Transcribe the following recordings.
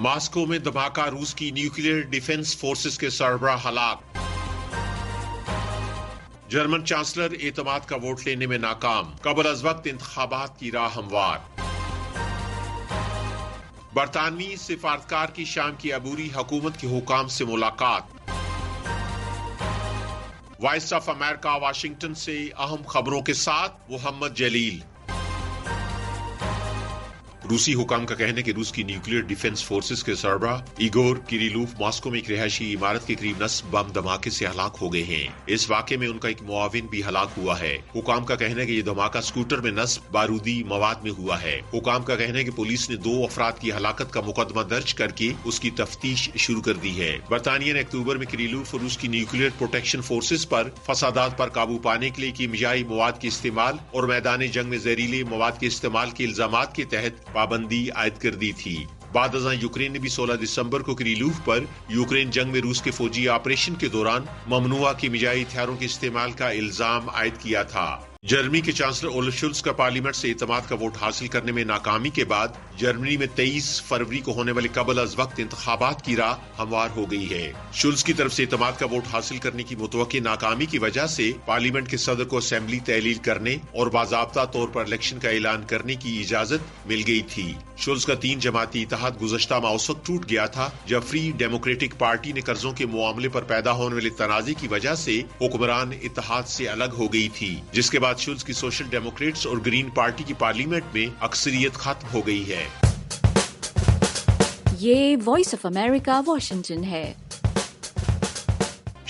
Moscow में धमाका, रूस की न्यूक्लियर डिफेंस फोर्सेस के सरबराह हलाक। जर्मन चांसलर एतमाद का वोट लेने में नाकाम, कबल अज वक्त इंतखाबात की राह हमवार। बरतानवी सिफारतकार की शाम की अबूरी हुकूमत के हुकाम से मुलाकात। वॉइस ऑफ अमेरिका वाशिंगटन से अहम खबरों के साथ मोहम्मद जलील। रूसी हुकाम का कहना है कि रूस की न्यूक्लियर डिफेंस फोर्सेस के सरबराह इगोर किरिलोव मॉस्को में एक रिहायशी इमारत के करीब नस्ब बम धमाके से हलाक हो गए हैं। इस वाक़े में उनका एक मुआविन भी हलाक हुआ है। हुकाम का कहना है कि यह धमाका स्कूटर में नस्ब बारूदी मवाद में हुआ है। हुकाम का कहना है कि पुलिस ने 2 अफराद की हलाकत का मुकदमा दर्ज करके उसकी तफ्तीश शुरू कर दी है। बरतानिया ने अक्टूबर में किरिलोव और रूस की न्यूक्लियर प्रोटेक्शन फोर्सेस पर फसादात पर काबू पाने के लिए कीमियाई मवाद के इस्तेमाल और मैदान जंग में जहरीले मवाद के इस्तेमाल के इल्जामात के तहत पाबंदी आयद कर दी थी। बाद अज़ां यूक्रेन ने भी 16 दिसंबर को किरिलोव पर यूक्रेन जंग में रूस के फौजी ऑपरेशन के दौरान ममनुआ कीमियाई हथियारों के इस्तेमाल का इल्जाम आयद किया था। जर्मनी के चांसलर ओलफ शुल्ज का पार्लियामेंट से एतमाद का वोट हासिल करने में नाकामी के बाद जर्मनी में 23 फरवरी को होने वाले कबल अज वक्त इंतखाबात की राह हमवार हो गई है। शुल्ज की तरफ से एतमाद का वोट हासिल करने की मुतवक्की नाकामी की वजह से पार्लियामेंट के सदर को असेंबली तहलील करने और बाज़ाब्ता तौर पर इलेक्शन का ऐलान करने की इजाजत मिल गई थी। शुल्ज का 3 जमाती इत्तेहाद गुज़श्ता माह उस वक्त टूट गया था जब फ्री डेमोक्रेटिक पार्टी ने कर्जों के मामले पर पैदा होने वाले तनाज़े की वजह से हुक्मरान इत्तेहाद से अलग हो गई थी, जिसके बाद शुल्ज की सोशल डेमोक्रेट्स और ग्रीन पार्टी की पार्लियामेंट में अक्सरियत खत्म हो गई है। ये वॉइस ऑफ अमेरिका वाशिंगटन है।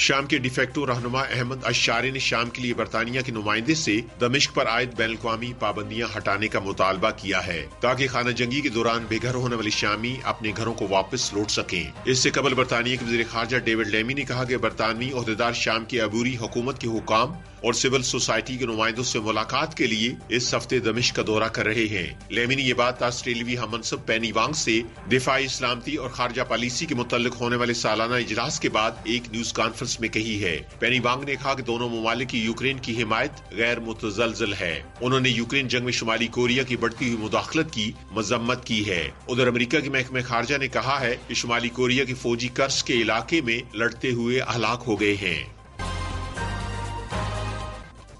शाम के डिफेक्टो रहनुमा अहमद अशारी ने शाम के लिए बरतानिया के नुमाइंदे से दमिश्क पर आयद बैनुल-अक़वामी पाबंदियां हटाने का मुतालबा किया है ताकि खाना जंगी के दौरान बेघर होने वाले शामी अपने घरों को वापस लौट सकें। इससे कबल बरतानिया के वज़ीर ख़ारजा डेविड लेमी ने कहा कि बरतानवी ओहदेदार शाम की अबूरी हुकूमत के हुकाम और सिविल सोसाइटी के नुमाइंदों से मुलाकात के लिए इस हफ्ते दमिश्क का दौरा कर रहे हैं। लेमी ने यह बात ऑस्ट्रेलियावी हममनसब पेनी वांग से दिफाई सलामती और खारजा पॉलिसी के मुतल्लिक होने वाले सालाना इजलास के बाद एक न्यूज कॉन्फ्रेंस में कही है। पेनी वांग ने कहा कि दोनों ममालिक की यूक्रेन की हिमायत गैर मुतज़लज़ल है। उन्होंने यूक्रेन जंग में शुमाली कोरिया की बढ़ती हुई मुदाखलत की मजम्मत की है। उधर अमेरिका के महकमे खारजा ने कहा है कि शुमाली कोरिया के फौजी कर्स के इलाके में लड़ते हुए हलाक हो गए हैं।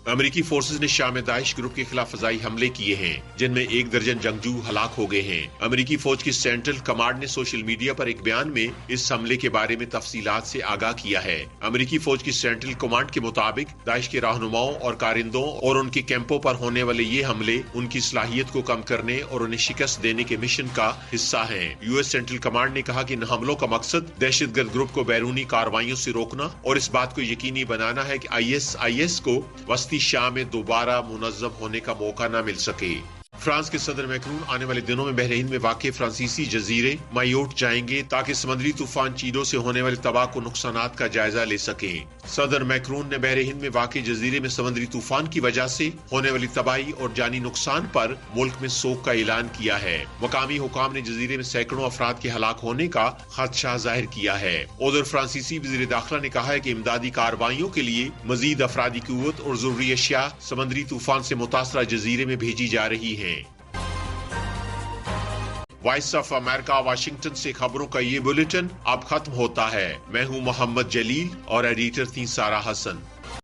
अमेरिकी फोर्सेज ने शाम में दाइश ग्रुप के खिलाफ फजाई हमले किए हैं, जिनमें 1 दर्जन जंगजू हलाक हो गए हैं। अमेरिकी फौज की सेंट्रल कमांड ने सोशल मीडिया पर एक बयान में इस हमले के बारे में तफसीलात से आगाह किया है। अमेरिकी फौज की सेंट्रल कमांड के मुताबिक दाइश के रहनुमाओं और कारिंदों और उनके कैंपों पर होने वाले ये हमले उनकी सलाहियत को कम करने और उन्हें शिकस्त देने के मिशन का हिस्सा है। यूएस सेंट्रल कमांड ने कहा कि इन हमलों का मकसद दहशतगर्द ग्रुप को बैरूनी कार्रवाइयों से रोकना और इस बात को यकीनी बनाना है कि ISIS को वस्ती शाम में दोबारा मुनज़्ज़म होने का मौका न मिल सके। फ्रांस के सदर मैक्रून आने वाले दिनों में बहरीन में वाक़े फ्रांसीसी जजीरे मायोट जाएंगे ताकि समुद्री तूफान चीडो से होने वाले तबाह को नुकसानात का जायजा ले सकें। सदर मैक्रून ने बहरीन में वाक़े जजीरे में समुद्री तूफान की वजह से होने वाली तबाही और जानी नुकसान पर मुल्क में सोग का ऐलान किया है। मकामी हुकाम ने जजीरे में सैकड़ों अफराद के हलाक होने का खदशा जाहिर किया है। उधर फ्रांसीसी वज़ीर दाखिला ने कहा है कि इमदादी कार्रवाइयों के लिए मजीद अफरादी कुव्वत और ज़रूरी अशिया समुद्री तूफान से मुतासरा जजीरे में भेजी जा रही है। वॉइस ऑफ अमेरिका वाशिंगटन से खबरों का ये बुलेटिन अब खत्म होता है। मैं हूँ मोहम्मद जलील और एडिटर थी सारा हसन।